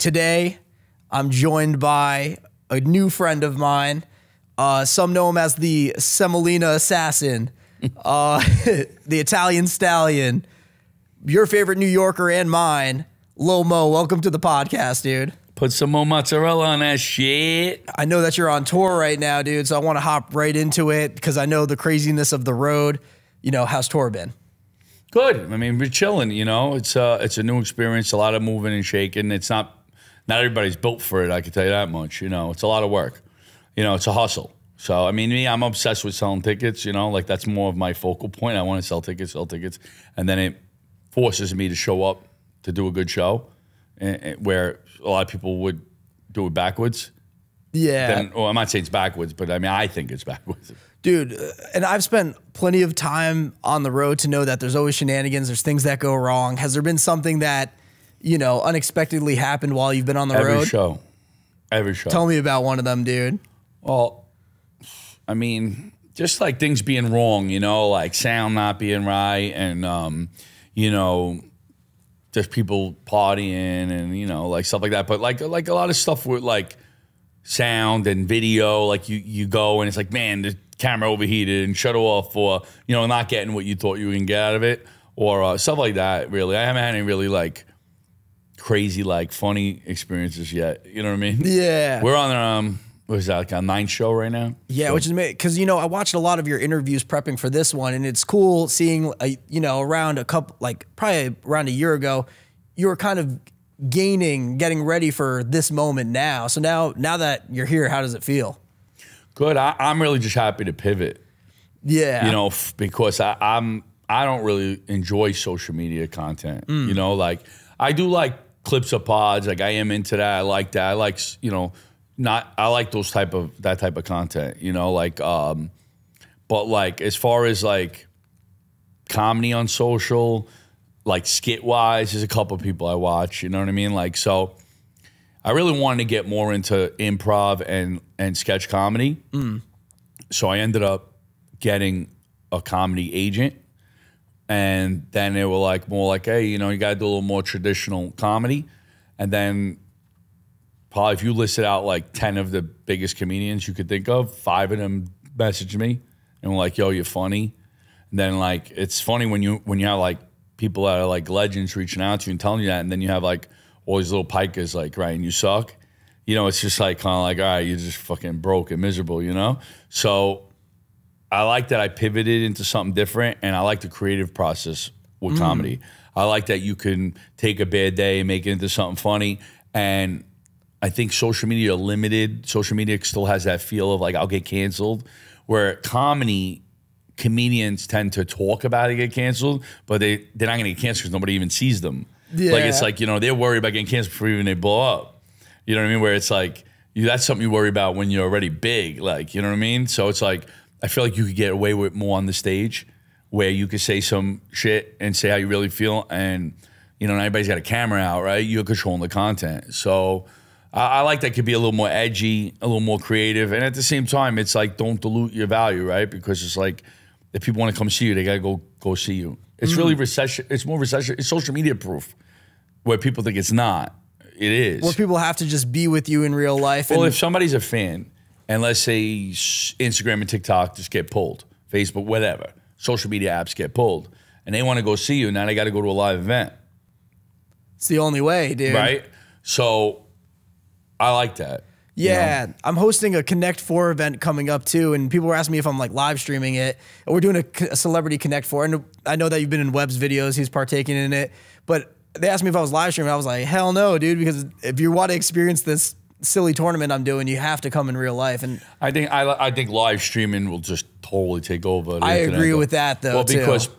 Today, I'm joined by a new friend of mine. Some know him as the Semolina assassin, the Italian stallion, your favorite New Yorker and mine, Lil Mo. Welcome to the podcast, dude. Put some more mozzarella on that shit. I know that you're on tour right now, dude, so I want to hop right into it because I know the craziness of the road. You know, how's tour been? Good. I mean, we're chilling, you know. It's a new experience, a lot of moving and shaking. It's not everybody's built for it, I can tell you that much. You know, it's a lot of work. You know, it's a hustle. So, I mean, I'm obsessed with selling tickets, you know, like that's more of my focal point. I want to sell tickets. And then it forces me to show up to do a good show where a lot of people would do it backwards. Yeah. Well, I'm not saying it's backwards, but I mean, I think it's backwards. Dude, and I've spent plenty of time on the road to know that there's always shenanigans. There's things that go wrong. Has there been something that, you know, unexpectedly happened while you've been on the road? Every show. Tell me about one of them, dude. Well, I mean, just like things being wrong, you know, like sound not being right and, you know, just people partying and, you know, like stuff like that. But like a lot of stuff with like sound and video, like you go and it's like, man, the camera overheated and shut off, or, you know, not getting what you thought you were going to get out of it, or stuff like that, really. I haven't had any really like crazy, like funny experiences yet. You know what I mean? Yeah. We're on, what is that, like a 9 show right now? Yeah, so. Which is amazing. Because, you know, I watched a lot of your interviews prepping for this one, and it's cool seeing, you know, around a couple, like probably around a year ago, you were kind of getting ready for this moment now. So now that you're here, how does it feel? Good. I'm really just happy to pivot. Yeah. You know, because I don't really enjoy social media content. You know, like I do like clips of pods. Like I am into that. I like that. I like, you know, I like that type of content, you know, like, but like, as far as like comedy on social, like skit wise, there's a couple of people I watch, you know what I mean? Like, so I really wanted to get more into improv and sketch comedy. So I ended up getting a comedy agent, and then they were like, more like, hey, you know, you got to do a little more traditional comedy. And then probably if you listed out like 10 of the biggest comedians you could think of, 5 of them messaged me and were like, yo, you're funny. And then like, it's funny when you have like people that are like legends reaching out to you and telling you that, and then you have like all these little pikers like, right, and you suck. You know, it's just like kind of like, all right, you're just fucking broke and miserable, you know? So I like that I pivoted into something different, and I like the creative process with comedy. I like that you can take a bad day and make it into something funny. And I think social media limited. Social media still has that feel of like, I'll get canceled, where comedians tend to talk about it get canceled, but they're not going to get canceled because nobody even sees them. Yeah. Like, it's like, you know, they're worried about getting canceled before even they blow up. You know what I mean? Where it's like, that's something you worry about when you're already big. Like, you know what I mean? So it's like, I feel like you could get away with more on the stage, where you could say some shit and say how you really feel, and, you know, not everybody's got a camera out, right? You're controlling the content. So I like that. Could be a little more edgy, a little more creative, and at the same time, it's like, don't dilute your value, right? Because it's like, if people want to come see you, they gotta go see you. It's really recession. It's more recession. It's social media proof, where people think it's not. It is. Where people have to just be with you in real life. Well, if somebody's a fan, and let's say Instagram and TikTok just get pulled, Facebook, whatever, social media apps get pulled, and they want to go see you, now they got to go to a live event. It's the only way, dude. Right? So I like that. Yeah, you know? I'm hosting a Connect 4 event coming up too, and people were asking me if I'm like live streaming it. And we're doing a Celebrity Connect 4, and I know that you've been in Webb's videos, he's partaking in it, but they asked me if I was live streaming. I was like, hell no, dude, because if you want to experience this silly tournament I'm doing, you have to come in real life. And I think live streaming will just totally take over. I agree with that though. Well, because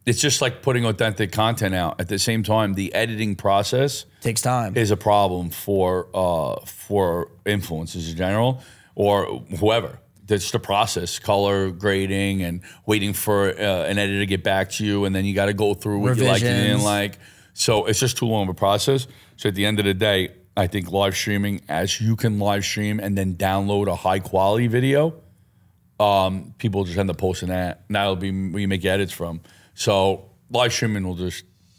it's just like putting authentic content out. At the same time, the editing process takes time. Is a problem for influencers in general, or whoever. That's the process, color grading and waiting for an editor to get back to you, and then you got to go through what you like and you didn't like. So it's just too long of a process. So at the end of the day, I think live streaming, as you can live stream and then download a high quality video, people just end up posting that. And that'll be where you make edits from. So live streaming will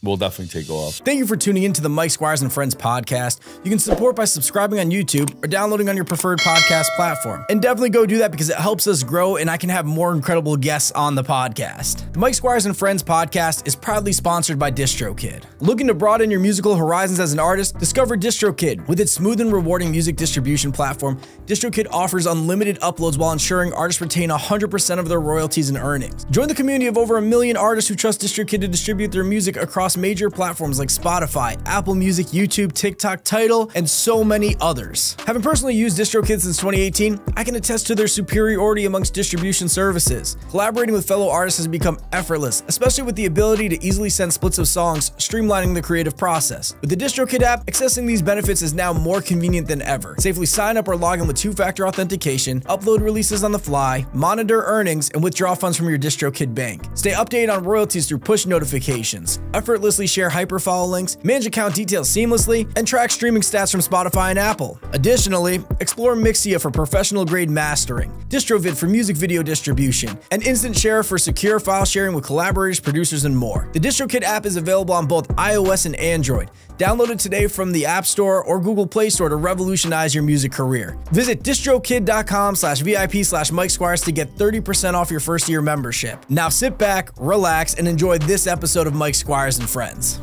we'll definitely take off. Thank you for tuning in to the Mike Squires and Friends podcast. You can support by subscribing on YouTube or downloading on your preferred podcast platform. And definitely go do that because it helps us grow and I can have more incredible guests on the podcast. The Mike Squires and Friends podcast is proudly sponsored by Drokid. Looking to broaden your musical horizons as an artist? Discover Drokid. With its smooth and rewarding music distribution platform, Drokid offers unlimited uploads while ensuring artists retain 100% of their royalties and earnings. Join the community of over 1 million artists who trust Drokid to distribute their music across major platforms like Spotify, Apple Music, YouTube, TikTok, Tidal, and so many others. Having personally used Drokid since 2018, I can attest to their superiority amongst distribution services. Collaborating with fellow artists has become effortless, especially with the ability to easily send splits of songs, streamlining the creative process. With the Drokid app, accessing these benefits is now more convenient than ever. Safely sign up or log in with two-factor authentication, upload releases on the fly, monitor earnings, and withdraw funds from your Drokid bank. Stay updated on royalties through push notifications, effortlessly share hyperfollow links, manage account details seamlessly, and track streaming stats from Spotify and Apple. Additionally, explore Mixia for professional-grade mastering, DistroVid for music video distribution, and Instant Share for secure file sharing with collaborators, producers, and more. The Drokid app is available on both iOS and Android. Download it today from the App Store or Google Play Store to revolutionize your music career. Visit distrokid.com/VIP/Mike Squires to get 30% off your first year membership. Now sit back, relax, and enjoy this episode of Mike Squires and Friends.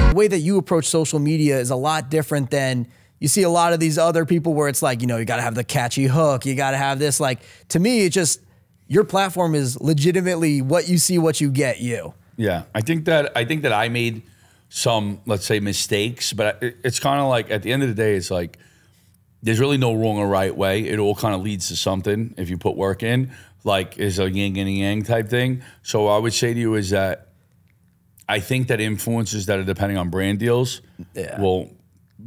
The way that you approach social media is a lot different than you see a lot of these other people where it's like, you know, you got to have the catchy hook. You got to have this. Like, to me, it just, your platform is legitimately what you see, what you get you. Yeah. I think that I made some, let's say, mistakes, but it's kind of like at the end of the day, it's like, there's really no wrong or right way. It all kind of leads to something if you put work in, like is a yin and yang type thing. So I would say to you is that I think that influencers that are depending on brand deals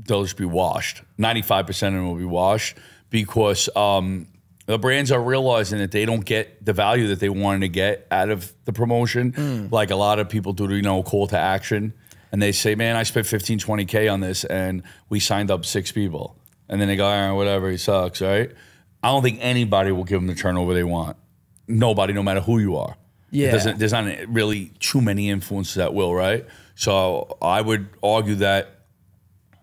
they'll just be washed. 95% of them will be washed because the brands are realizing that they don't get the value that they wanted to get out of the promotion. Like a lot of people do, you know, call to action. And they say, man, I spent 15, 20K on this and we signed up 6 people. And then they go, all right, whatever, he sucks, right? I don't think anybody will give them the turnover they want. Nobody, no matter who you are. Yeah. There's not really too many influencers that will, right? So I would argue that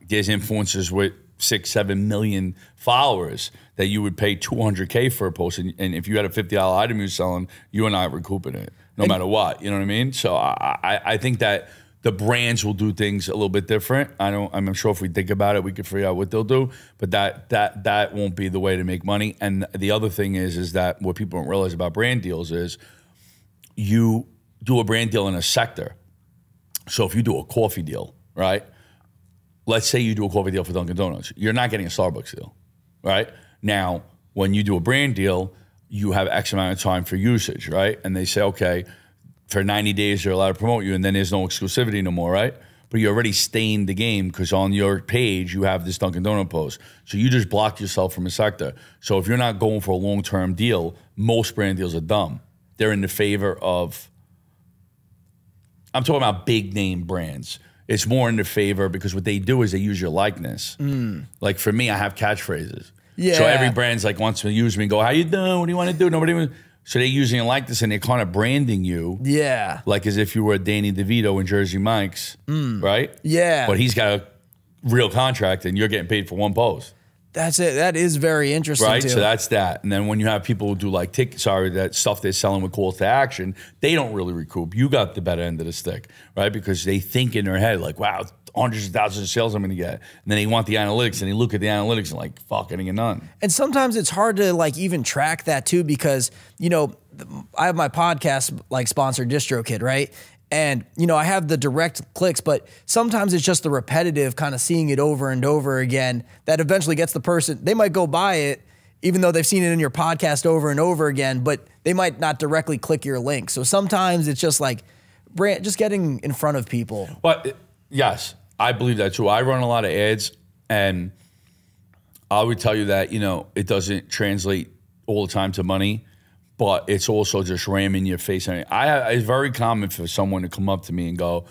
there's influencers with 6, 7 million followers that you would pay 200K for a post. And if you had a $50 item you're selling, you are not recouping it, no matter what. You know what I mean? So I think that the brands will do things a little bit different. I'm sure if we think about it, we could figure out what they'll do, but that won't be the way to make money. And the other thing is that what people don't realize about brand deals is you do a brand deal in a sector. So if you do a coffee deal, right? Let's say you do a coffee deal for Dunkin' Donuts. You're not getting a Starbucks deal, right? Now, when you do a brand deal, you have X amount of time for usage, right? And they say, okay, for 90 days, you're allowed to promote you, and then there's no exclusivity no more, right? But you already stained the game because on your page, you have this Dunkin' Donut post. So you just blocked yourself from a sector. So if you're not going for a long-term deal, most brand deals are dumb. They're in the favor of, I'm talking about big name brands. It's more in their favor because what they do is they use your likeness. Like for me, I have catchphrases. Yeah. So every brand's like wants to use me and go, how you doing? What do you want to do? Nobody. So they're using a likeness and they're kind of branding you. Yeah. Like as if you were Danny DeVito in Jersey Mike's, right? Yeah. But he's got a real contract and you're getting paid for one post. That's it. That is very interesting, right? Too. So that's that. And then when you have people who do like that stuff they're selling with calls to action, they don't really recoup. You got the better end of the stick, right? Because they think in their head like, wow, hundreds of thousands of sales I'm going to get. And then they want the analytics and they look at the analytics and like, fuck, I didn't get none. And sometimes it's hard to like even track that too because, you know, I have my podcast like sponsored Drokid, right? And, you know, I have the direct clicks, but sometimes it's just the repetitive kind of seeing it over and over again that eventually gets the person, they might go buy it even though they've seen it in your podcast over and over again, but they might not directly click your link. So sometimes it's just like just getting in front of people. But yes, I believe that too. I run a lot of ads and I would tell you that, you know, it doesn't translate all the time to money. But it's also just ramming your face. It's very common for someone to come up to me and go,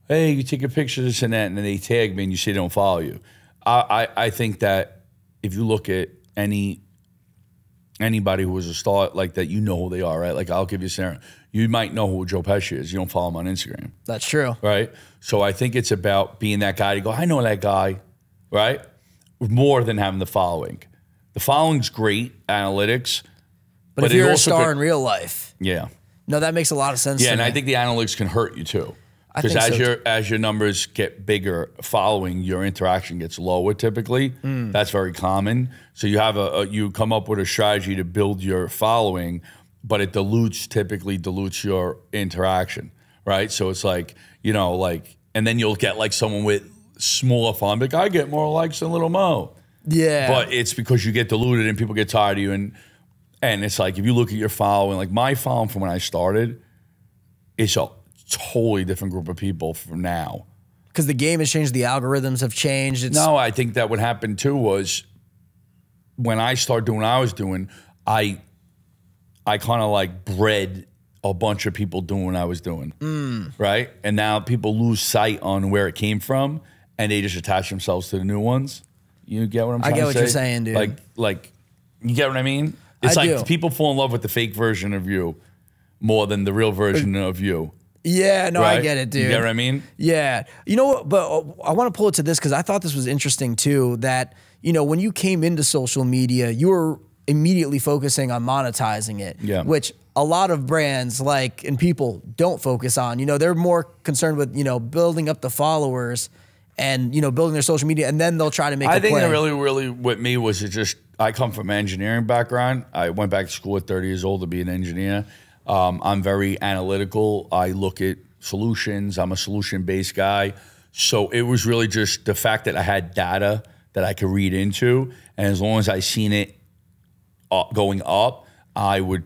hey, you take a picture of this and that, and then they tag me and you say they don't follow you. I think that if you look at anybody who was a star like that, you know who they are, right? Like I'll give you a scenario. You might know who Joe Pesci is. You don't follow him on Instagram. That's true. Right? So I think it's about being that guy to go, I know that guy, right? More than having the following. The following's great, analytics. But if you're a star in real life. Yeah. No, that makes a lot of sense. Yeah, and I think the analytics can hurt you too. Because as your numbers get bigger, following, your interaction gets lower typically. That's very common. So you have you come up with a strategy to build your following, but it typically dilutes your interaction, right? So it's like, you know, like, and then you'll get like someone with smaller following, like I get more likes than Lil Mo. Yeah. But it's because you get diluted and people get tired of you. And it's like, if you look at your following, like my following from when I started, it's a totally different group of people from now. Because the game has changed, the algorithms have changed. No, I think that what happened too was when I started doing what I was doing, I kind of like bred a bunch of people doing what I was doing, right? And now people lose sight on where it came from, and they just attach themselves to the new ones. You get what I'm trying to say? I get what you're saying, dude. Like, you get what I mean? It's like people fall in love with the fake version of you more than the real version of you. Yeah, no, right? I get it, dude. You get what I mean? Yeah. You know what, but I want to pull it to this because I thought this was interesting too, that, you know, when you came into social media, you were immediately focusing on monetizing it, which a lot of brands and people don't focus on. You know, they're more concerned with, you know, building up the followers and, you know, building their social media, and then they'll try to make a play. I think that really with me was I come from an engineering background. I went back to school at 30 years old to be an engineer. I'm very analytical. I look at solutions. I'm a solution-based guy. So it was really just the fact that I had data that I could read into, and as long as I seen it going up, I would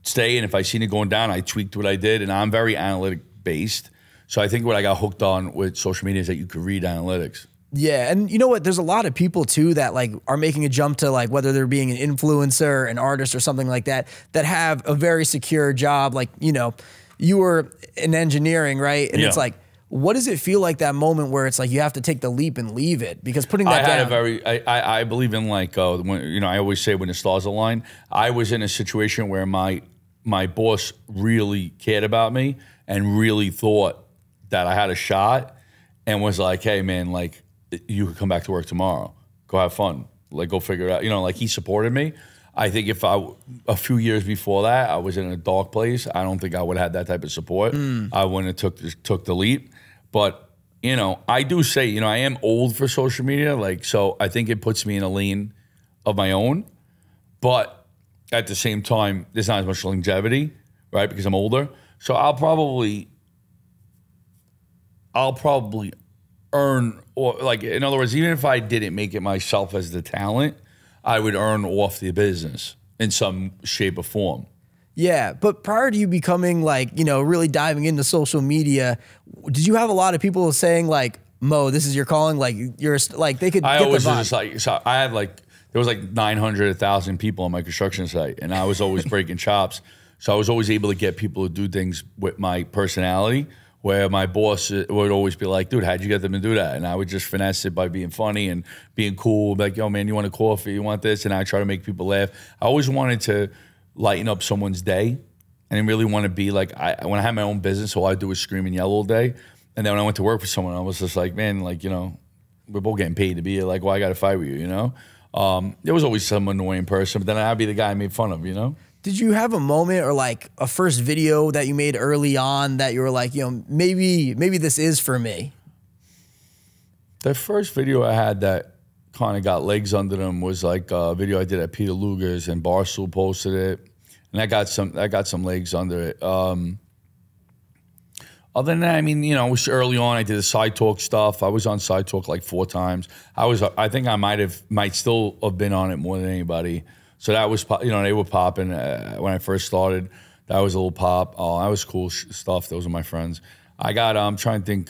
stay, and if I seen it going down, I tweaked what I did, and I'm very analytic-based. So I think what I got hooked on with social media is that you could read analytics. Yeah, and you know what? There's a lot of people too that are making a jump to whether they're being an influencer, an artist, or something like that, that have a very secure job. Like, you know, you were in engineering, right? And it's like, what does it feel like that moment where it's like you have to take the leap and leave it? Because putting that down, I believe in when, you know, I always say when the stars align. I was in a situation where my boss really cared about me and really thought that I had a shot, and was like, hey man, you could come back to work tomorrow. Go have fun. Go figure it out. You know, he supported me. I think if a few years before that, I was in a dark place, I don't think I would have had that type of support. I wouldn't have took the leap. But, you know, I do say, you know, I am old for social media. So I think it puts me in a lane of my own. But at the same time, there's not as much longevity, right? Because I'm older. So I'll probably earn, or in other words, even if I didn't make it myself as the talent, I would earn off the business in some shape or form. Yeah, but prior to you becoming you know, really diving into social media, did you have a lot of people saying Mo, this is your calling? You're they could. I always was just so I had there was 900, 1,000 people on my construction site, and I was always breaking chops. So I was always able to get people to do things with my personality, where my boss would always be like, dude, how'd you get them to do that? And I would just finesse it by being funny and being cool. Like, yo, man, you want a coffee? You want this? And I try to make people laugh. I always wanted to lighten up someone's day. And I really want to be when I had my own business, all I do is scream and yell all day. And then when I went to work for someone, I was just like, man, you know, we're both getting paid to be here. Why I got to fight with you, you know? There was always some annoying person, but then I'd be the guy I made fun of, you know? Did you have a moment or a first video that you made early on that you were like, you know, maybe this is for me? The first video I had that kind of got legs under them was a video I did at Peter Luger's, and Barstool posted it, and I got some legs under it. Other than that, I mean, you know, it was early on. I did the Side Talk stuff. I was on Side Talk 4 times. I think I might still have been on it more than anybody. So that was, you know, they were popping when I first started. That was a little pop. Oh, that was cool stuff. Those are my friends. I got, I'm trying to think.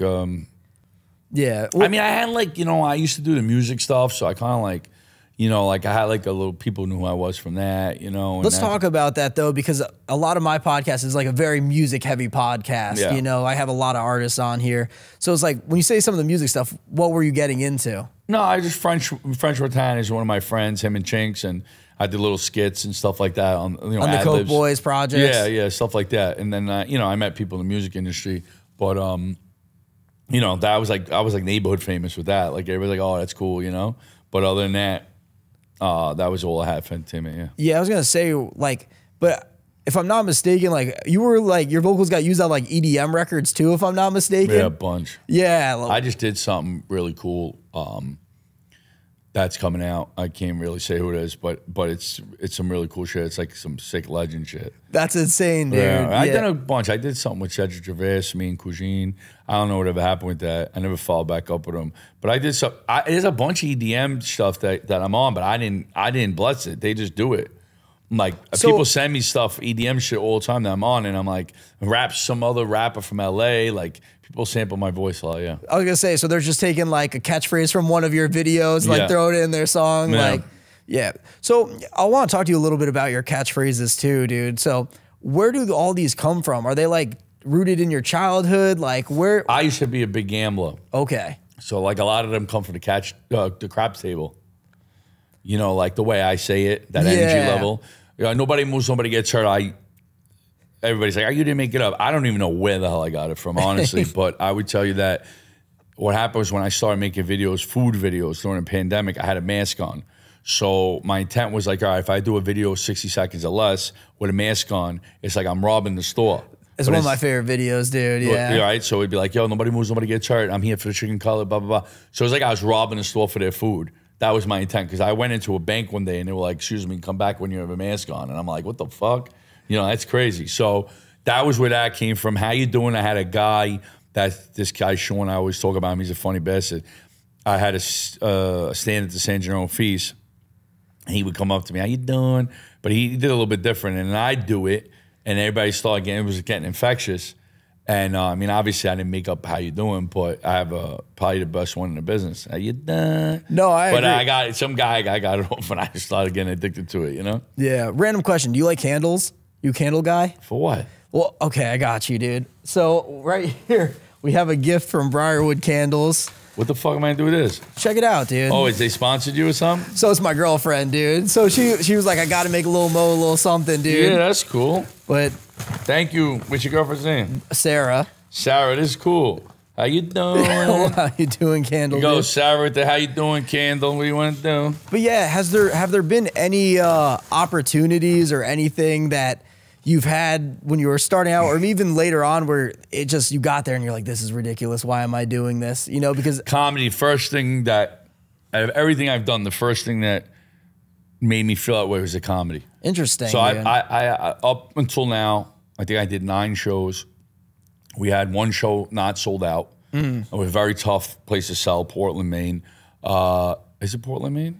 Yeah. I mean, I had you know, I used to do the music stuff. So I kind of You know, like I had like a little people knew who I was from that, you know. Let's talk about that though, because a lot of my podcast is like a very music heavy podcast. Yeah. You know, I have a lot of artists on here. So it's like when you say some of the music stuff, what were you getting into? No, I just French Rotan is one of my friends, him and Chinks, and I did little skits and stuff like that on, you know, On the Coke Boys projects. Yeah, stuff like that. And then you know, I met people in the music industry, but you know, that was like I was like neighborhood famous with that. Like everybody's like, oh, that's cool, you know. But other than that. That was all I had for entertainment, yeah. Yeah, I was gonna say, like, but if I'm not mistaken, like you were like your vocals got used on like EDM records too, if I'm not mistaken. Yeah, a bunch. Yeah. I just did something really cool. That's coming out. I can't really say who it is, but it's some really cool shit. It's like some sick legend shit. That's insane, dude. Yeah, I did a bunch. I did something with Cedric Gervais, me and Cousine. I don't know whatever happened with that. I never followed back up with him. But I did some. There's a bunch of EDM stuff that I'm on, but I didn't bless it. They just do it. Like people send me stuff, EDM shit all the time that I'm on, and I'm like, rap some other rapper from LA. Like people sample my voice a lot. Yeah. I was gonna say, so they're just taking like a catchphrase from one of your videos, like throw it in their song, like. Yeah. So I want to talk to you a little bit about your catchphrases too, dude. So where do all these come from? Are they like rooted in your childhood? Like where? I used to be a big gambler. Okay. So like a lot of them come from the craps table. You know, like the way I say it, that energy level. You know, nobody moves, nobody gets hurt. Everybody's like, oh, you didn't make it up. I don't even know where the hell I got it from, honestly. But I would tell you that what happened was when I started making videos, food videos during the pandemic, I had a mask on. So my intent was like, all right, if I do a video 60 seconds or less with a mask on, it's like I'm robbing the store. It's one of my favorite videos, dude. Yeah. Right. So it'd be like, yo, nobody moves, nobody gets hurt. I'm here for the chicken cutlet, blah, blah, blah. So it was like I was robbing the store for their food. That was my intent, because I went into a bank one day and they were like, excuse me, come back when you have a mask on. And I'm like, what the fuck? You know, that's crazy. So that was where that came from. How you doing? I had a guy, this guy, Sean, I always talk about him. He's a funny bastard. I had a stand at the San Jerome Feast. He would come up to me, how you doing? But he did a little bit different. And I'd do it, and everybody started getting, it was getting infectious. And I mean, obviously, I didn't make up how you doing, but I have probably the best one in the business. How you doing? No, But agree. I got it. Some guy, I got it off, and I started getting addicted to it. You know? Yeah. Random question: do you like candles? You a candle guy? For what? Well, okay, I got you, dude. So right here we have a gift from Briarwood Candles. What the fuck am I gonna do with this? Check it out, dude. Oh, is they sponsored you or something? So it's my girlfriend, dude. So she was like, I got to make Lil Mo a little something, dude. Yeah, that's cool. But Thank you. What's your girlfriend's name? Sarah. Sarah, this is cool. How you doing? How you doing, Candle? Go, dude? Sarah, with the how you doing, Candle? What do you want to do? But yeah, have there been any opportunities or anything that you've had when you were starting out, or even later on, where it just you got there and you're like, this is ridiculous. Why am I doing this? You know, because Comedy, first thing that, out of everything I've done, the first thing that made me feel that way was the comedy. interesting. So dude. I up until now, I think I did 9 shows. We had one show not sold out. It was a very tough place to sell, Portland, Maine. Is it Portland, Maine?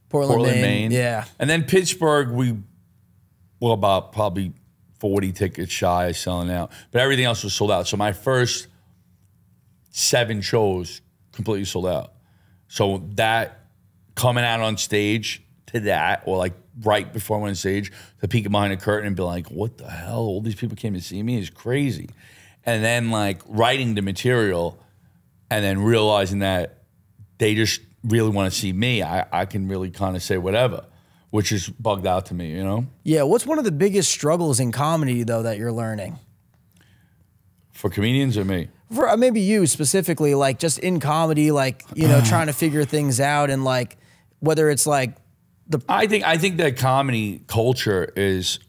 Portland, Maine. Yeah. And then Pittsburgh, we were about probably 40 tickets shy of selling out. But everything else was sold out. So my first 7 shows completely sold out. So that coming out on stage to that, or like right before I went on stage, to peek behind the curtain and be like, what the hell? All these people came to see me is crazy. And then like writing the material and then realizing that they just really want to see me. I can really kind of say whatever, which is bugged out to me, you know? Yeah. What's one of the biggest struggles in comedy, though, that you're learning? For comedians or me? For maybe you specifically, like just in comedy, like, you know, trying to figure things out, and like whether it's like I think that comedy culture is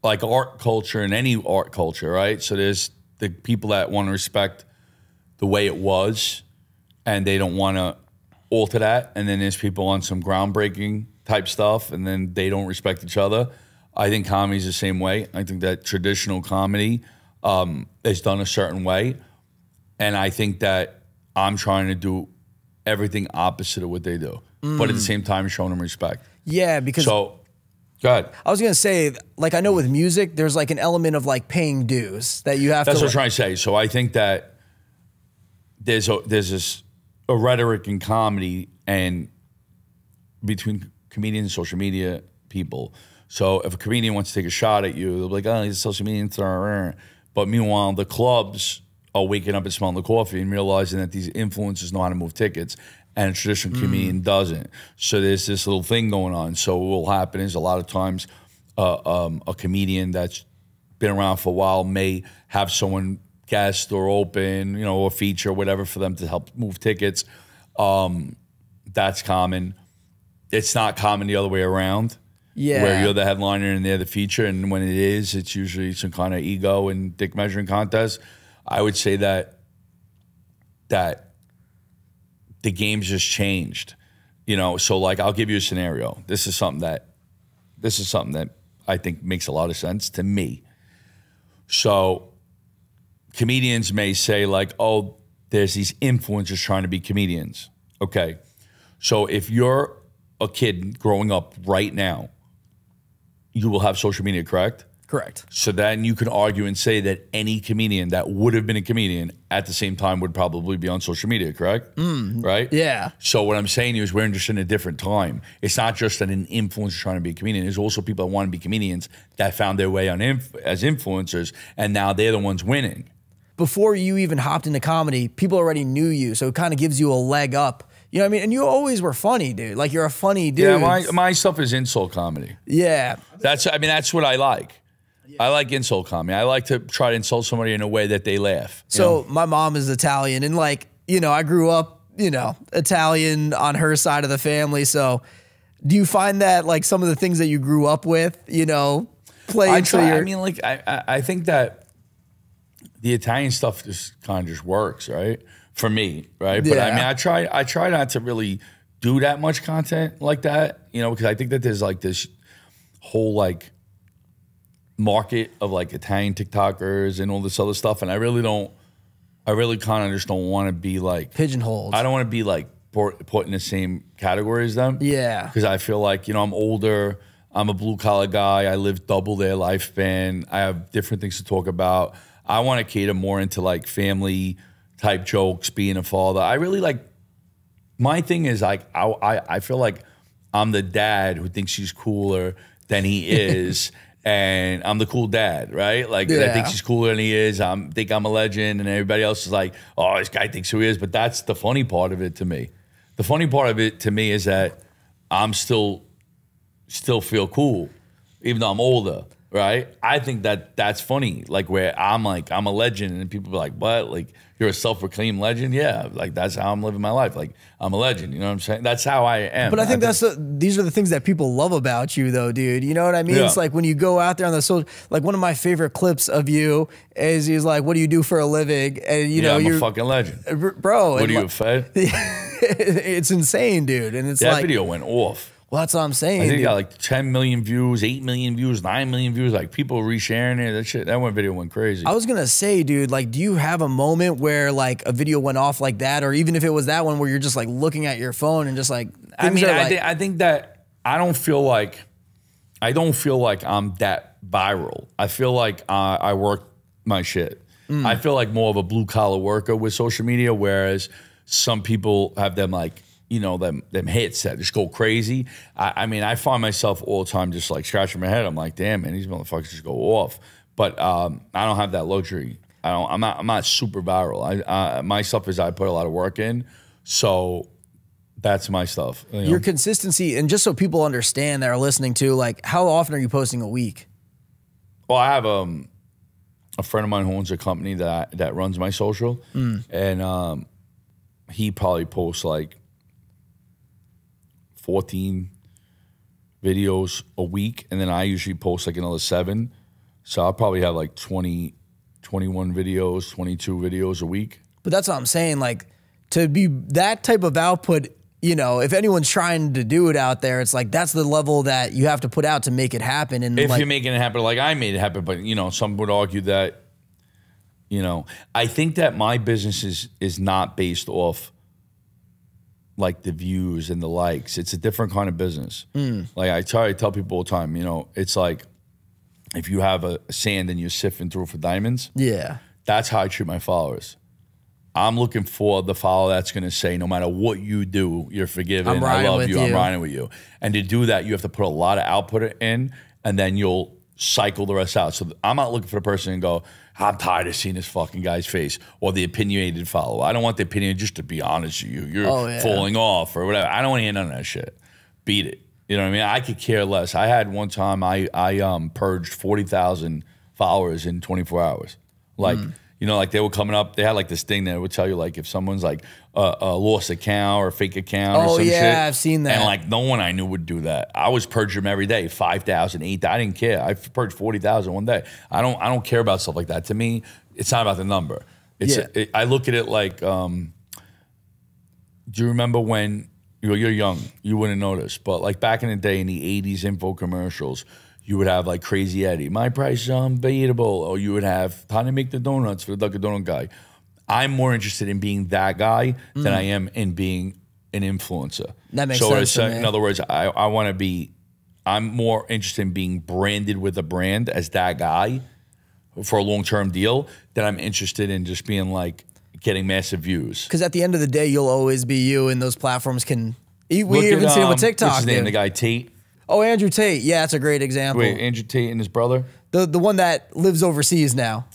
like art culture and any art culture, right? So there's the people that want to respect the way it was and they don't want to alter that. And then there's people on some groundbreaking type stuff and then they don't respect each other. I think comedy is the same way. I think that traditional comedy is done a certain way. And I think that I'm trying to do everything opposite of what they do, but at the same time showing them respect. Yeah, because So, go ahead. I was gonna say, like, I know with music, there's like an element of like paying dues that you have That's to. what I'm trying to say. So I think that there's a rhetoric in comedy, and between comedians and social media people. So if a comedian wants to take a shot at you, they'll be like, oh, he's a social media. But meanwhile, the clubs are waking up and smelling the coffee and realizing that these influencers know how to move tickets and a traditional comedian doesn't. So there's this little thing going on. So what will happen is a lot of times a comedian that's been around for a while may have someone guest or open, you know, or feature or whatever for them to help move tickets. That's common. It's not common the other way around. Yeah. Where you're the headliner and they're the feature. And when it is, it's usually some kind of ego and dick measuring contest. I would say that the game's just changed. You know, so like I'll give you a scenario. This is something that I think makes a lot of sense to me. So comedians may say like, oh, there's these influencers trying to be comedians. Okay. So if you're a kid growing up right now, you will have social media, correct? Correct. So then you can argue and say that any comedian that would have been a comedian at the same time would probably be on social media, correct? Right? Yeah. So what I'm saying to you is we're just in a different time. It's not just that an influencer trying to be a comedian. There's also people that want to be comedians that found their way on as influencers, and now they're the ones winning. Before you even hopped into comedy, people already knew you, so it kind of gives you a leg up. You know what I mean? And you always were funny, dude. Like, you're a funny dude. Yeah, my stuff is insult comedy. Yeah. That's what I like. I like insult comedy. I like to try to insult somebody in a way that they laugh. So my mom is Italian, and like, you know, I grew up, you know, Italian on her side of the family. So do you find that like some of the things that you grew up with, you know, play into your... I mean, like, I think that the Italian stuff just kind of just works, right? For me, right? But Yeah. I mean, I try not to really do that much content like that, you know, because I think that there's like this whole like market of like Italian TikTokers and all this other stuff, and I really kind of just don't want to be like pigeonholed. I don't want to be like put in the same category as them. Yeah. Because I feel like, you know, I'm older, I'm a blue collar guy, I live double their lifespan, I have different things to talk about. I want to cater more into like family type jokes, being a father. I really like, my thing is like, I feel like I'm the dad who thinks he's cooler than he is. And I'm the cool dad, right? Like, I think he's cooler than he is. I think I'm a legend, and everybody else is like, oh, this guy thinks who he is. But that's the funny part of it to me. The funny part of it to me is that I'm still feel cool, even though I'm older, right? I think that that's funny. Like, where I'm like, I'm a legend, and people be like, what? Like, you're a self-proclaimed legend? Yeah, like that's how I'm living my life. Like, I'm a legend, you know what I'm saying? That's how I am. But I think these are the things that people love about you, though, dude. You know what I mean? Yeah. It's like when you go out there on the social, like one of my favorite clips of you is he's like, "What do you do for a living?" And you know, I'm you're a fucking legend, bro. What are you, a fed? It's insane, dude. And it's that like, video went off. well, that's what I'm saying. I think it dude. got like 10 million views, 8 million views, 9 million views. Like people resharing it. That shit, that one video went crazy. I was gonna say, dude, like, do you have a moment where like a video went off like that, or even if it was that one where you're just like looking at your phone and just like, I mean, like, I think that I don't feel like I'm that viral. I feel like I work my shit. I feel like more of a blue collar worker with social media, whereas some people have them like, you know, them hits that just go crazy. I mean, I find myself all the time just like scratching my head. I'm like, damn, man, these motherfuckers just go off. But I don't have that luxury. I'm not super viral. My stuff is I put a lot of work in, so that's my stuff. You know? your consistency, and just so people understand that are listening to, like, how often are you posting a week? Well, I have a friend of mine who owns a company that runs my social, and he probably posts like 14 videos a week, and then I usually post like another 7. So I'll probably have like 20, 21 videos, 22 videos a week. But that's what I'm saying. Like, to be that type of output, you know, if anyone's trying to do it out there, it's like that's the level that you have to put out to make it happen. And if like, you're making it happen, like I made it happen, but you know, some would argue that, you know, I think that my business is not based off like the views and the likes. It's a different kind of business. Like I try to tell people all the time, you know, it's like if you have a sand and you're sifting through for diamonds. yeah, That's how I treat my followers. I'm looking for the follower that's going to say, no matter what you do, you're forgiven. I'm I riding love with you. I'm riding with you. And to do that, you have to put a lot of output in, and then you'll cycle the rest out. So I'm not looking for the person and go, I'm tired of seeing this fucking guy's face, or the opinionated follower. I don't want the opinion just to be honest with you. You're falling off or whatever. I don't want to hear none of that shit. Beat it. You know what I mean? I could care less. I had one time I purged 40,000 followers in 24 hours. Like, you know, like they were coming up, they had like this thing that would tell you like if someone's like a lost account or a fake account or some shit. Oh yeah, I've seen that. And like no one I knew would do that. I was purging them every day, 5,000, 8,000. I didn't care. I purged 40,000 one day. I don't care about stuff like that. To me, it's not about the number. I look at it like, do you remember when, you're young, you wouldn't notice, but like back in the day in the 80s info commercials, you would have like Crazy Eddie, my price is unbeatable, or you would have time to make the donuts for the Dunkin' Donut guy. I'm more interested in being that guy than I am in being an influencer. That makes sense. So in other words, I want to be, I'm more interested in being branded with a brand as that guy for a long-term deal than I'm interested in just being like getting massive views. Because at the end of the day, you'll always be you, and those platforms can, we even see it with TikTok. What's his name, the guy Tate? Oh, Andrew Tate. Yeah, that's a great example. Wait, Andrew Tate and his brother? The one that lives overseas now.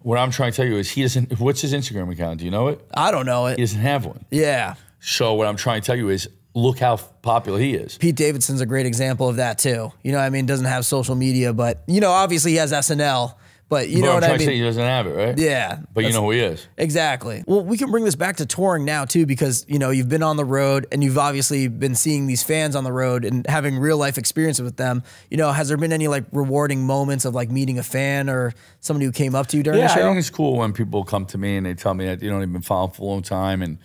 What I'm trying to tell you is he doesn't, what's his Instagram account? Do you know it? I don't know it. He doesn't have one. Yeah. So what I'm trying to tell you is look how popular he is. Pete Davidson's a great example of that too. You know what I mean? Doesn't have social media, but, you know, obviously he has SNL. But you know what I mean? I'm trying to say he doesn't have it, right? Yeah. But you know who he is. Exactly. Well, we can bring this back to touring now too, because, you know, you've been on the road and you've obviously been seeing these fans on the road and having real life experiences with them. You know, has there been any like rewarding moments of like meeting a fan or somebody who came up to you during the show? Yeah, I think it's cool when people come to me and they tell me that, you know, they've been following for a long time. And,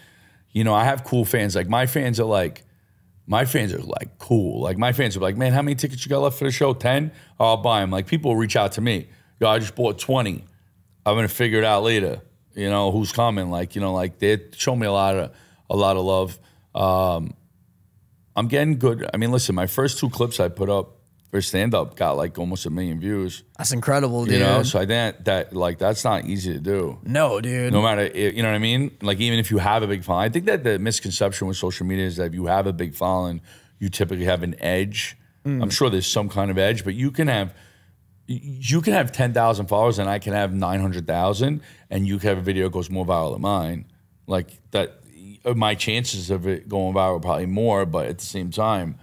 you know, I have cool fans. Like my fans are like cool. Like my fans are like, man, how many tickets you got left for the show? 10? Oh, I'll buy them. Like people will reach out to me. Yo, I just bought 20. I'm gonna figure it out later. You know who's coming. Like you know, like they show me a lot of love. I'm getting good. I mean, listen, my first 2 clips I put up for stand up got like almost 1 million views. That's incredible, dude. You know, so I think that like that's not easy to do. No, dude. No matter, you know what I mean. Like even if you have a big following, I think that the misconception with social media is that if you have a big following, you typically have an edge. I'm sure there's some kind of edge, but you can have 10,000 followers and I can have 900,000 and you can have a video that goes more viral than mine. Like that, my chances of it going viral are probably more, but at the same time,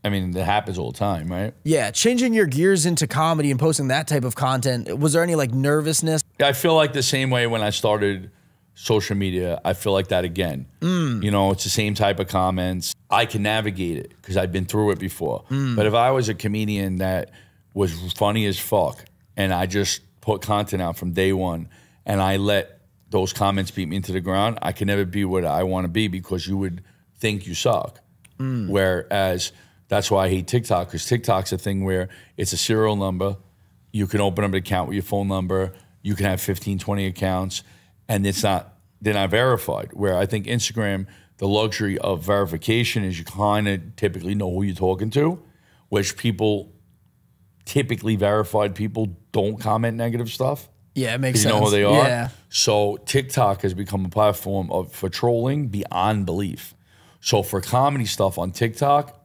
I mean, that happens all the time, right? Yeah, changing your gears into comedy and posting that type of content, was there any like nervousness? I feel like the same way when I started social media, I feel like that again. You know, it's the same type of comments. I can navigate it because I've been through it before. But if I was a comedian that was funny as fuck, and I just put content out from day one, and I let those comments beat me into the ground, I can never be what I want to be because you would think you suck. Whereas that's why I hate TikTok, because TikTok's a thing where it's a serial number. You can open up an account with your phone number. You can have 15, 20 accounts, and they're not verified. Where I think Instagram, the luxury of verification is you kind of typically know who you're talking to, which people, typically verified people don't comment negative stuff. Yeah, it makes sense. You know who they are. Yeah. So TikTok has become a platform for trolling beyond belief. So for comedy stuff on TikTok,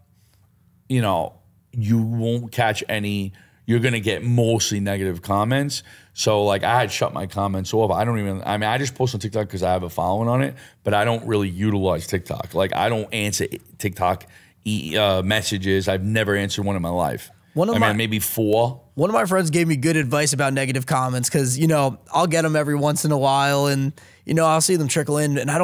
you know, you won't catch any. You're gonna get mostly negative comments. So like I had shut my comments off. I mean, I just post on TikTok because I have a following on it, but I don't really utilize TikTok. Like I don't answer TikTok messages. I've never answered one in my life. Maybe 4. One of my friends gave me good advice about negative comments because, you know, I'll get them every once in a while and, you know, I'll see them trickle in and I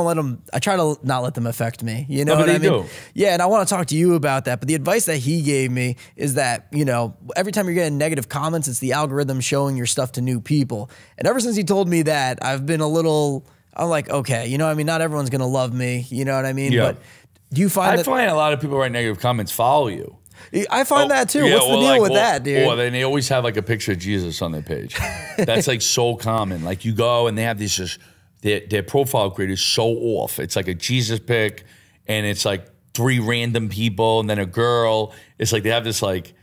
try to not let them affect me. You know what I mean? Do. Yeah, and I want to talk to you about that. But the advice that he gave me is that, you know, every time you're getting negative comments, it's the algorithm showing your stuff to new people. And ever since he told me that, I'm like, okay, you know what I mean? Not everyone's going to love me. You know what I mean? Yeah. But do you find I find a lot of people write negative comments follow you. I find that too. What's the deal with that, dude? Or then they always have like a picture of Jesus on their page. That's like so common. Like you go and they have these just, their profile grid is so off. It's like a Jesus pic and it's like 3 random people and then a girl. It's like they have this like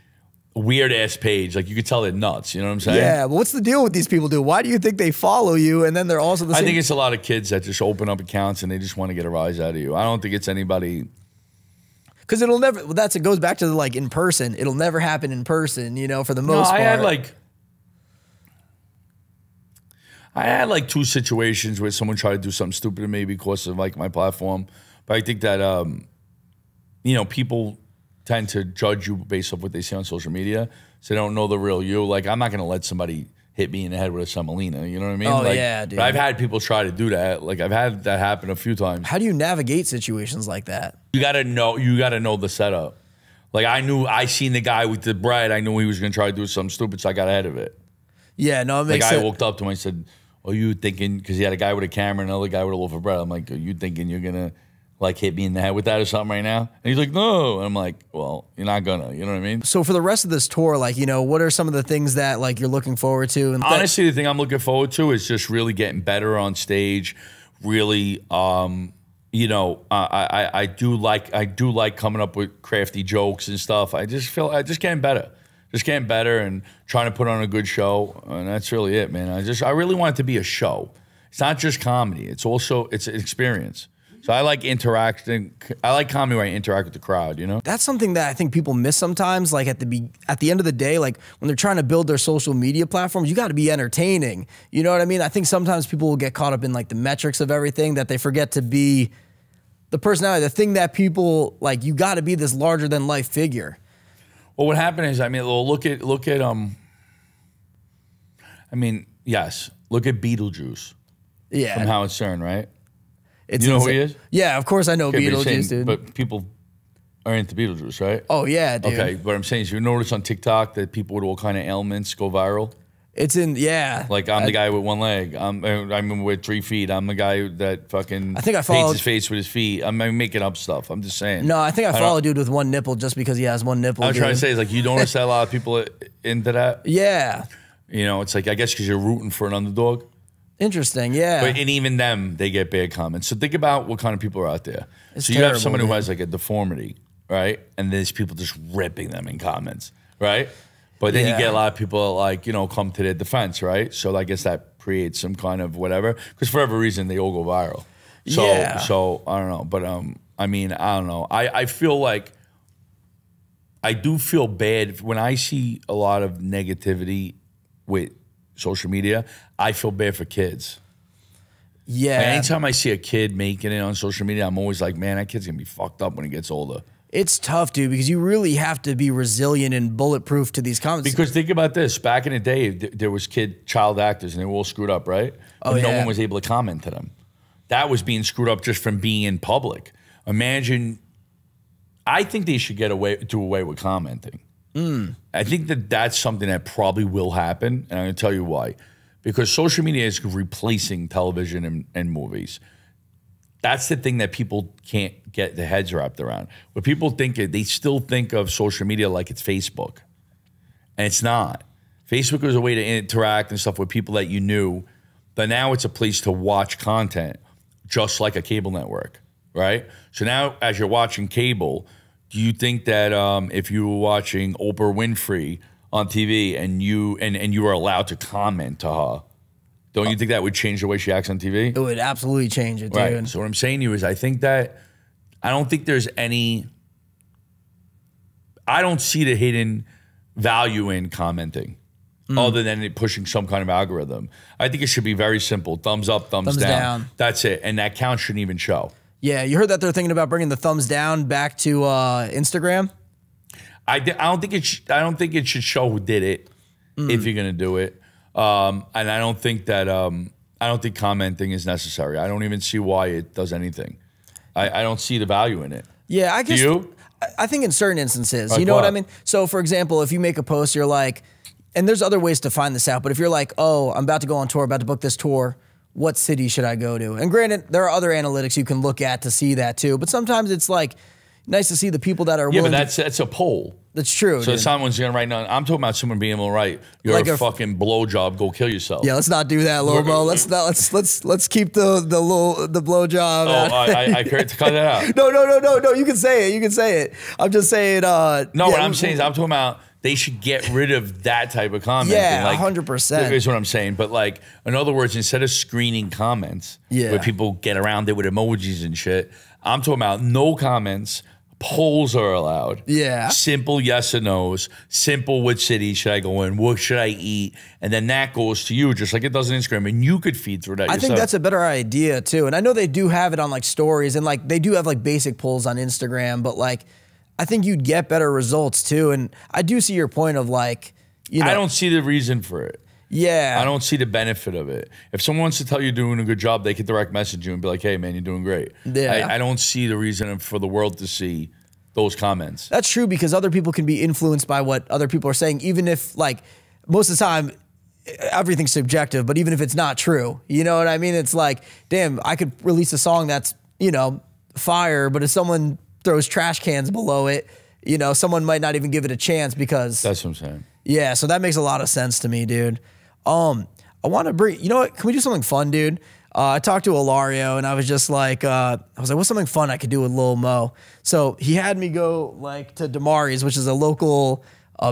weird ass page. Like you could tell they're nuts. You know what I'm saying? Yeah, but what's the deal with these people, dude? Why do you think they follow you and then they're also the same? I think it's a lot of kids that just open up accounts and they just want to get a rise out of you. I don't think it's anybody. Because it'll never, it goes back to the, like, in person. It'll never happen in person, you know, for the most part. I had like 2 situations where someone tried to do something stupid to me because of like my platform. But I think that, you know, people tend to judge you based off what they see on social media. So they don't know the real you. Like, I'm not going to let somebody hit me in the head with a Semolina. You know what I mean? Oh, like, yeah, dude. But I've had people try to do that. Like, I've had that happen a few times. How do you navigate situations like that? You got to know the setup. Like, I seen the guy with the bread. I knew he was going to try to do something stupid, so I got ahead of it. Yeah, no, it makes sense. I walked up to him and I said, "Are you thinking," because he had a guy with a camera and another guy with a loaf of bread. I'm like, "Are you thinking you're going to like hit me in the head with that or something right now?" And he's like, "No." And I'm like, "Well, you're not gonna," you know what I mean? So for the rest of this tour, like, you know, what are some of the things that like you're looking forward to? And honestly, the thing I'm looking forward to is just really getting better on stage. Really, you know, I do like coming up with crafty jokes and stuff. I just getting better. Just getting better and trying to put on a good show. And that's really it, man. I really want it to be a show. It's not just comedy. It's also, it's an experience. So I like interacting. I like comedy where I interact with the crowd, you know? That's something that I think people miss sometimes. Like at the end of the day, like when they're trying to build their social media platforms, you got to be entertaining. You know what I mean? I think sometimes people will get caught up in like the metrics of everything, that they forget to be the personality, the thing that people like. You got to be this larger than life figure. Well, what happened is, I mean, look at yes, look at Beetlejuice. Yeah. From Howard Stern, right? It's you know who he is? Yeah, of course I know Beetlejuice, dude. But people are into Beetlejuice, right? Oh, yeah, dude. Okay, what I'm saying is, you notice on TikTok that people with all kind of ailments go viral? It's in, yeah. Like, I'm the guy with 1 leg. I'm with 3 feet. I'm the guy that fucking paints his face with his feet. I'm making up stuff. I'm just saying. No, I think I follow a dude with 1 nipple just because he has 1 nipple. I was trying to say, is like, you notice that a lot of people are into that? Yeah. You know, it's like, I guess because you're rooting for an underdog. Interesting, yeah. But and even them, they get bad comments. So think about what kind of people are out there. It's so you terrible, have someone who has like a deformity, right? And there's people just ripping them in comments, right? But then you get a lot of people like, you know, come to their defense, right? So I guess that creates some kind of whatever. Because for every reason, they all go viral. So, so I don't know. But I mean, I don't know. I feel like I do feel bad when I see a lot of negativity with social media. I feel bad for kids. Yeah. And anytime I see a kid making it on social media, I'm always like, man, that kid's gonna be fucked up when he gets older. It's tough, dude, because you really have to be resilient and bulletproof to these comments. Because think about this. Back in the day, there was child actors, and they were all screwed up, right? But no one was able to comment to them. That was being screwed up just from being in public. Imagine, I think they should do away with commenting. I think that's something that probably will happen, and I'm going to tell you why. Because social media is replacing television and movies. That's the thing that people can't get their heads wrapped around. When people think it, they still think of social media like it's Facebook. And it's not. Facebook was a way to interact and stuff with people that you knew, but now it's a place to watch content, just like a cable network, right? So now as you're watching cable, do you think that if you were watching Oprah Winfrey on TV and you were allowed to comment to her, don't you think that would change the way she acts on TV? It would absolutely change it, dude. Right. So what I'm saying to you is I don't think there's any, I don't see the hidden value in commenting other than it pushing some kind of algorithm. I think it should be very simple. Thumbs up, thumbs down. That's it. And that count shouldn't even show. Yeah, you heard that they're thinking about bringing the thumbs down back to Instagram? I don't think it should show who did it if you're going to do it. And I don't think that I don't think commenting is necessary. I don't even see why it does anything. I don't see the value in it. Yeah, I guess. Do you? I think in certain instances, like you know what I mean? So for example, if you make a post, you're like, and there's other ways to find this out, but if you're like, oh, I'm about to go on tour, about to book this tour, what city should I go to? And granted, there are other analytics you can look at to see that too, but sometimes it's like nice to see the people that are willing. Yeah, but that's a poll. That's true. So someone's gonna write down. I'm talking about someone being able to write, "You're like a fucking blowjob. Go kill yourself." Yeah, let's not do that, Lil Mo. Let's keep the blowjob. Oh, I could cut that out. No. You can say it. You can say it. I'm just saying. No, what I'm saying is I'm talking about they should get rid of that type of comment. Yeah, 100%. Is what I'm saying. But like, in other words, instead of screening comments where people get around it with emojis and shit, I'm talking about no comments. Polls are allowed. Yeah. Simple yes or no's. Simple which city should I go in? What should I eat? And then that goes to you just like it does on Instagram. And you could feed through that yourself. I think that's a better idea too. And I know they do have it on like stories and like they do have like basic polls on Instagram, but like I think you'd get better results too. And I do see your point of like, you know. I don't see the reason for it. Yeah. I don't see the benefit of it. If someone wants to tell you you're doing a good job, they could direct message you and be like, hey, man, you're doing great. Yeah. I don't see the reason for the world to see those comments. That's true because other people can be influenced by what other people are saying, even if like most of the time everything's subjective, but even if it's not true, you know what I mean? It's like, damn, I could release a song that's, you know, fire, but if someone throws trash cans below it, you know, someone might not even give it a chance because. That's what I'm saying. Yeah, so that makes a lot of sense to me, dude. I want to bring, you know what, can we do something fun, dude? I talked to Ilario and I was just like, what's something fun I could do with Lil Mo? So he had me go like to Damari's, which is a local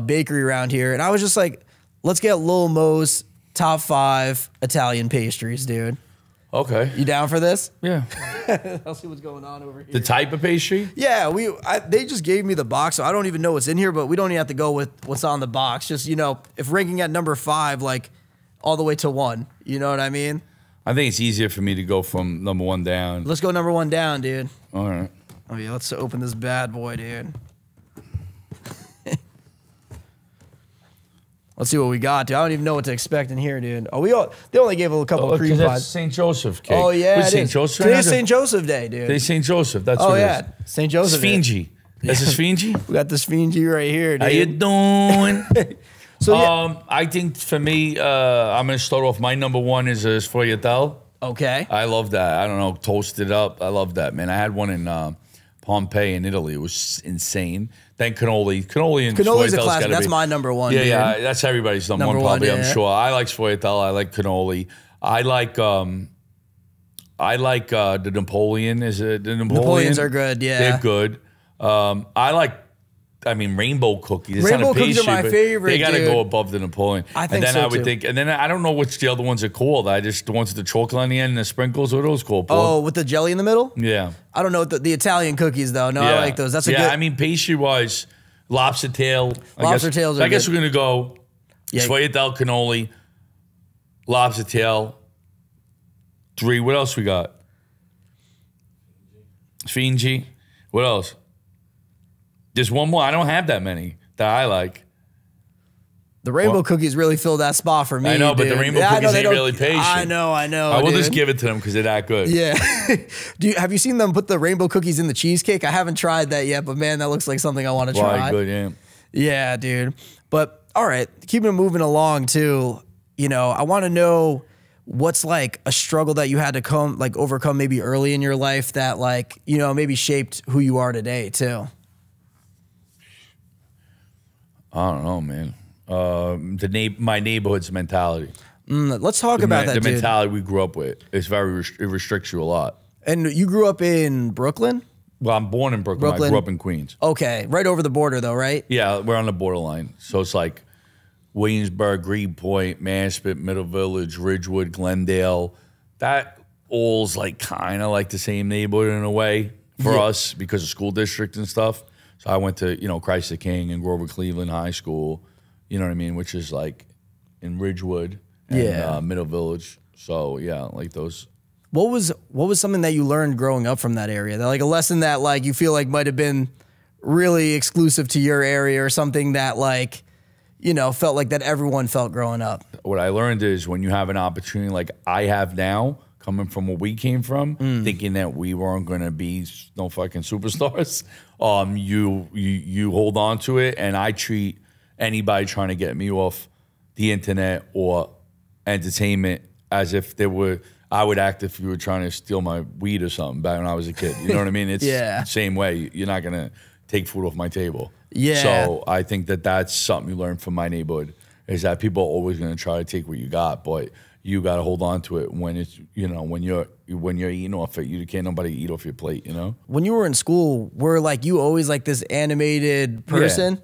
bakery around here. And I was just like, let's get Lil Mo's top 5 Italian pastries, dude. Okay. You down for this? Yeah. I'll see what's going on over here. The type of pastry? Yeah, they just gave me the box, so I don't even know what's in here, but we don't even have to go with what's on the box. Just, you know, if ranking at number 5, like all the way to 1, you know what I mean? I think it's easier for me to go from number 1 down. Let's go number 1 down, dude. All right. Oh yeah, let's open this bad boy, dude. Let's see what we got, dude. I don't even know what to expect in here, dude. Oh, they only gave a couple of cream pies. pies. St. Joseph cake. Oh yeah, What's St. Joseph? Today's St. Joseph Day, dude. Today's St. Joseph. That's what it is. St. Joseph. Sfingy. That's a Sfingy? We got the Sfingy right here, dude. How you doing? So yeah. I think for me, I'm gonna start off. My number 1 is a sfogliatelle. Okay. I love that. I don't know, toasted up. I love that, man. I had one in Pompeii in Italy. It was insane. Then cannoli. Cannoli's a classic. That's my number 1. Yeah, dude. yeah. That's everybody's number 1, probably. Yeah. I'm sure. I like sfogliatelle. I like cannoli. I like the Napoleon. Is it the Napoleon? Napoleons are good. Yeah, they're good. I mean, rainbow cookies. It's rainbow not a pastry, cookies are my favorite. They got to dude. go above the Napoleon. I think and then so I would too. think, and then I don't know which the other ones are called. The ones with the chocolate on the end and the sprinkles. What are those called? Oh, with the jelly in the middle? Yeah. I don't know the Italian cookies though. No, Yeah. I like those. That's a good. I mean, pastry wise, lobster tail. Tails are I guess good. we're gonna go sfogliatelle, cannoli, lobster tail. 3. What else we got? Sfingy. What else? Just one more. I don't have that many that I like. The rainbow cookies really fill that spot for me. I know, but dude. the rainbow cookies ain't really pastry. I know. I will just give it to them because they're that good. Yeah. Have you seen them put the rainbow cookies in the cheesecake? I haven't tried that yet, but man, that looks like something I want to try. Good, yeah. Yeah, dude. But all right, keeping it moving along too. You know, I want to know what's like a struggle that you had to overcome maybe early in your life that like, you know, maybe shaped who you are today too. I don't know, man. My neighborhood's mentality. Let's talk about that, the dude. mentality we grew up with. It's it restricts you a lot. And you grew up in Brooklyn? Well, I'm born in Brooklyn. I grew up in Queens. Okay, right over the border though, right? Yeah, we're on the borderline. So it's like Williamsburg, Greenpoint, Maspeth, Middle Village, Ridgewood, Glendale. That all's like kind of like the same neighborhood in a way for us because of school district and stuff. So I went to, Christ the King and Grover Cleveland High School, you know what I mean, which is like in Ridgewood and Middle Village. So yeah, like those. What was something that you learned growing up from that area? That like a lesson that like you feel like might have been really exclusive to your area or something that like, felt like that everyone felt growing up? What I learned is when you have an opportunity like I have now, coming from where we came from, thinking that we weren't going to be no fucking superstars, you hold on to it. And I treat anybody trying to get me off the internet or entertainment as if I would act if you were trying to steal my weed or something back when I was a kid. You know what I mean? It's the same way. You're not going to take food off my table. Yeah. So I think that that's something you learn from my neighborhood is that people are always going to try to take what you got, but you got to hold on to it when it's, when you're eating off it. You can't nobody eat off your plate, When you were in school, were like you always like this animated person?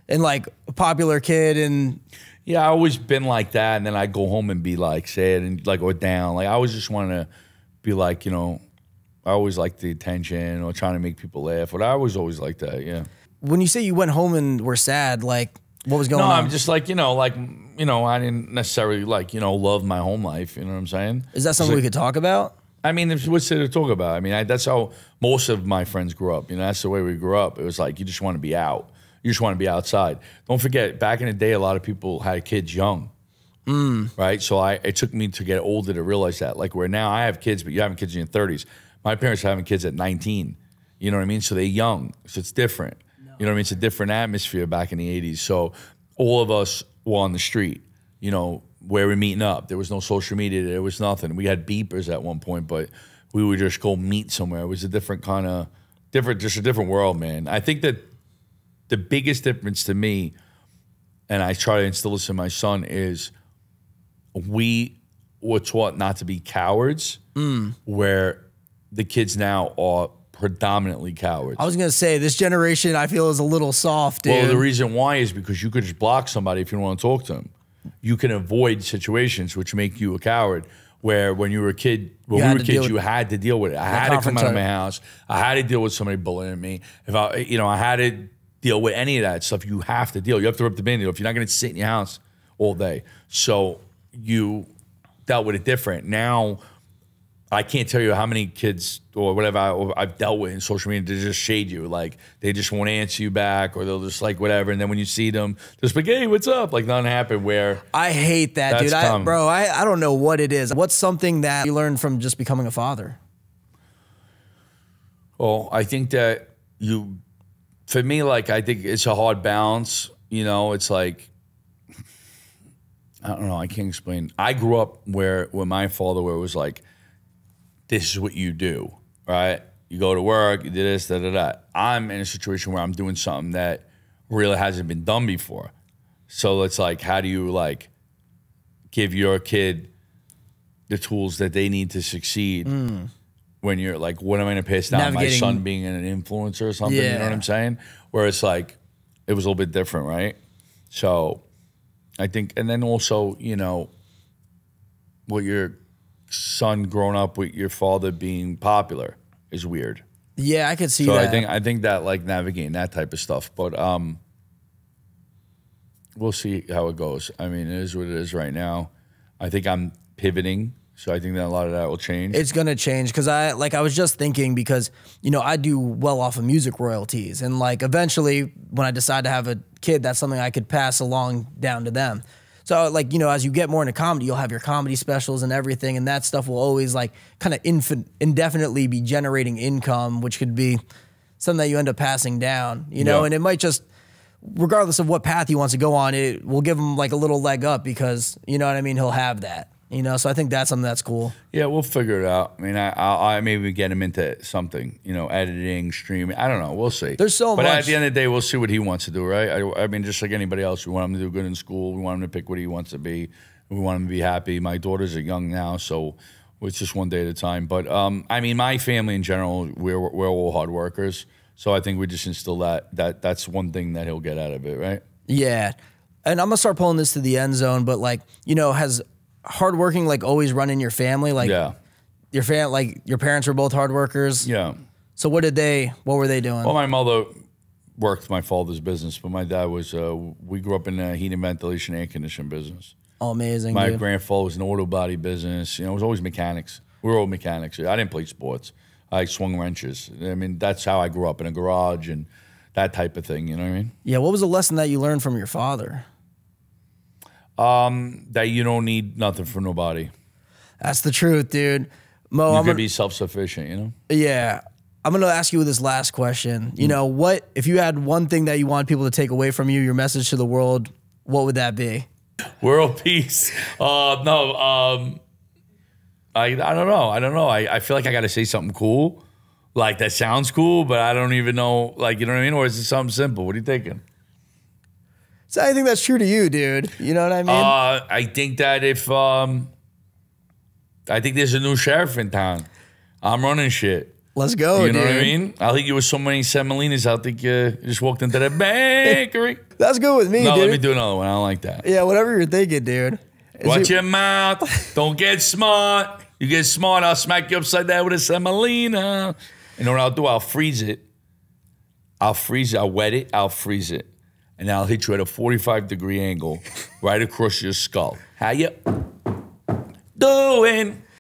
and like a popular kid and. Yeah, I always been like that, and then I go home and be like sad and like or down. Like I always just want to be like, you know, I always like the attention or trying to make people laugh. But I was always like that. Yeah. When you say you went home and were sad, like what was going on? No, I'm just like, I didn't necessarily like, love my home life. You know what I'm saying? Is that something we could talk about? I mean, what's there to talk about? I mean, that's how most of my friends grew up. That's the way we grew up. It was like you just want to be out. You just want to be outside. Don't forget, back in the day, a lot of people had kids young, right? So it took me to get older to realize that. Like where now I have kids, but you're having kids in your 30s. My parents are having kids at 19. You know what I mean? So they're young. So it's different. No. You know what I mean? It's a different atmosphere back in the 80s. So all of us were on the street, where we're meeting up. There was no social media. There was nothing. We had beepers at one point, but we would just go meet somewhere. It was a different kind of, just a different world, man. I think that the biggest difference to me, and I try to instill this in my son, is we were taught not to be cowards, where the kids now are predominantly cowards. I was going to say, this generation, I feel, is a little soft, dude. Well, the reason why is because you could just block somebody if you don't want to talk to them. You can avoid situations which make you a coward, where when you were a kid, when we were kids, you had to deal with it. I had to come out of my house. I had to deal with somebody bullying me. If I had to deal with any of that stuff. You have to deal. You have to rip the band-aid off. You're not going to sit in your house all day. So you dealt with it different. Now, I can't tell you how many kids or whatever I've dealt with in social media, they just shade you. Like, they just won't answer you back, or they'll just like whatever. And then when you see them, they'll just be like, hey, what's up? Like, nothing happened. Where I hate that, dude. I don't know what it is. What's something that you learned from just becoming a father? Well, I think that for me, like, I think it's a hard balance. It's like, I don't know. I can't explain. I grew up with my father, where it was like, this is what you do, right? You go to work, you do this, da, da, da. I'm in a situation where I'm doing something that really hasn't been done before. So it's like, how do you like give your kid the tools that they need to succeed when you're like, what am I going to pass down? My son being an influencer or something, you know what I'm saying? Where it's like, it was a little bit different, right? So I think, and then also, what your son growing up with your father being popular is weird. Yeah, I could see that. So I think that like navigating that type of stuff, but we'll see how it goes. I mean, it is what it is right now. I think I'm pivoting, so I think that a lot of that will change. It's gonna change because I was just thinking, because I do well off of music royalties, and like eventually when I decide to have a kid, that's something I could pass along down to them. So like, as you get more into comedy, you'll have your comedy specials and everything, and that stuff will always like kind of indefinitely be generating income, which could be something that you end up passing down, and it might just, regardless of what path he wants to go on, it will give him like a little leg up, because, he'll have that. So I think that's something that's cool. Yeah, we'll figure it out. I mean, I maybe get him into something, editing, streaming. I don't know. We'll see. There's so much. But at the end of the day, we'll see what he wants to do, right? I mean, just like anybody else, we want him to do good in school. We want him to pick what he wants to be. We want him to be happy. My daughters are young now, so it's just one day at a time. But, I mean, my family in general, we're all hard workers. So I think we just instill that's one thing that he'll get out of it, right? Yeah. And I'm going to start pulling this to the end zone, but like, has hardworking like always run in your family? Like, yeah, your parents were both hard workers. Yeah. So what were they doing? Well, my mother worked my father's business, but my dad was, we grew up in the heat and ventilation, air conditioning business. Oh, amazing. My grandfather was an auto body business. It was always mechanics. We were all mechanics. I didn't play sports. I swung wrenches. I mean, that's how I grew up, in a garage and that type of thing. You know what I mean? Yeah. What was a lesson that you learned from your father? That you don't need nothing from nobody. That's the truth, dude. Mo, you can be self-sufficient, Yeah. I'm going to ask you this last question. What, if you had one thing that you want people to take away from you, your message to the world, what would that be? World peace. No, I don't know. I feel like I got to say something cool. Like, that sounds cool, but I don't even know, like, you know what I mean? Or is it something simple? What are you thinking? So I think that's true to you, dude. You know what I mean? I think that I think there's a new sheriff in town. I'm running shit. Let's go, You know dude. what I mean? I'll hit you with so many Semolinas. I think you just walked into the bakery. That's good with me, No, dude. let me do another one. I don't like that. Yeah, whatever you're thinking, dude. Watch your mouth. Don't get smart. You get smart, I'll smack you upside the head with a semolina. And then what I'll do, I'll freeze it. I'll wet it, I'll freeze it. And then I'll hit you at a 45-degree angle right across your skull. How you doing?